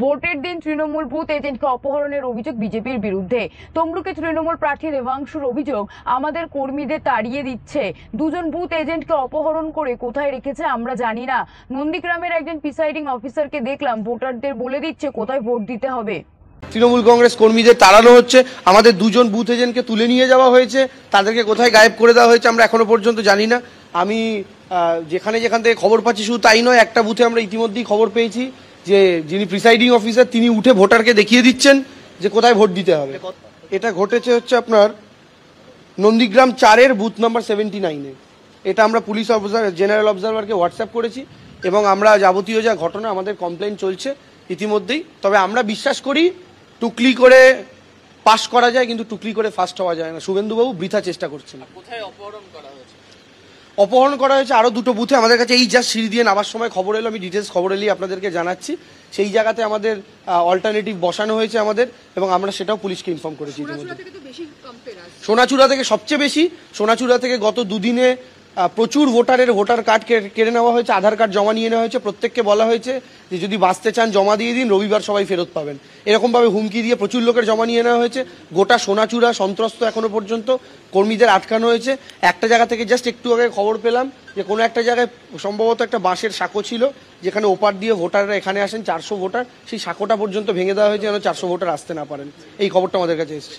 ভোটের দিন তৃণমূল বুথ এজেন্টকে অপহরণের অভিযোগ বিজেপির বিরুদ্ধে। তমলুকে তৃণমূল প্রার্থী দেবাংশুর অভিযোগ, আমাদের কর্মীদের তাড়িয়ে দিচ্ছে। দুজন বুথ এজেন্টকে অপহরণ করে কোথায় রেখেছে আমরা জানি না। নন্দীগ্রামের একজন প্রিসাইডিং অফিসারকে দেখলাম ভোটারদের বলে দিচ্ছে কোথায় ভোট দিতে হবে। তৃণমূল কংগ্রেস কর্মীদের তাড়ানো হচ্ছে, আমাদের দুজন বুথ এজেন্টকে তুলে নিয়ে যাওয়া হয়েছে, তাদেরকে কোথায় গায়েব করে দেওয়া হয়েছে আমরা এখনো পর্যন্ত জানি না। আমি যেখান থেকে খবর পাচ্ছি শুধু তাই নয়, একটা বুথে আমরা ইতিমধ্যেই খবর পেয়েছি যে যিনি প্রিসাইডিং অফিসার তিনি উঠে ভোটারকে দেখিয়ে দিচ্ছেন যে কোথায় ভোট দিতে হবে। এটা ঘটেছে হচ্ছে আপনার নন্দীগ্রাম 4-এর বুথ নাম্বার 79-এ। এটা আমরা পুলিশ জেনারেল অবজারভারকে হোয়াটসঅ্যাপ করেছি এবং আমরা যাবতীয় যা ঘটনা আমাদের কমপ্লেন চলছে ইতিমধ্যেই। তবে আমরা বিশ্বাস করি টুকলি করে পাস করা যায়, কিন্তু টুকলি করে ফার্স্ট হওয়া যায় না। শুভেন্দুবাবু বৃথা চেষ্টা করছেন। কোথায় অপহরণ করা হয়েছে? অপহরণ করা হয়েছে আরো দুটো বুথে। আমাদের কাছে এই জাস্ট সিঁড়ি দিয়ে নামার সময় খবর এলো, আমি ডিটেলস খবর এলেই আপনাদেরকে জানাচ্ছি। সেই জায়গাতে আমাদের অল্টারনেটিভ বসানো হয়েছে আমাদের, এবং আমরা সেটাও পুলিশকে ইনফর্ম করেছি ইতিমধ্যে। সোনাচূড়া থেকে সবচেয়ে বেশি। সোনাচূড়া থেকে গত দুদিনে প্রচুর ভোটার কার্ড কেড়ে নেওয়া হয়েছে, আধার কার্ড জমা নিয়ে নেওয়া হয়েছে। প্রত্যেককে বলা হয়েছে যে যদি বাঁচতে চান জমা দিয়ে দিন, রবিবার সবাই ফেরত পাবেন। এরকমভাবে হুমকি দিয়ে প্রচুর লোকের জমা নিয়ে নেওয়া হয়েছে। গোটা সোনাচূড়া সন্ত্রস্ত এখনো পর্যন্ত, কর্মীদের আটকানো হয়েছে। একটা জায়গা থেকে জাস্ট একটু আগে খবর পেলাম যে কোনো একটা জায়গায় সম্ভবত একটা বাঁশের সাঁকো ছিল, যেখানে ওপার দিয়ে ভোটাররা এখানে আসেন 400 ভোটার, সেই সাঁকোটা পর্যন্ত ভেঙে দেওয়া হয়েছে যেন 400 ভোটার আসতে না পারেন। এই খবরটা আমাদের কাছে এসেছে।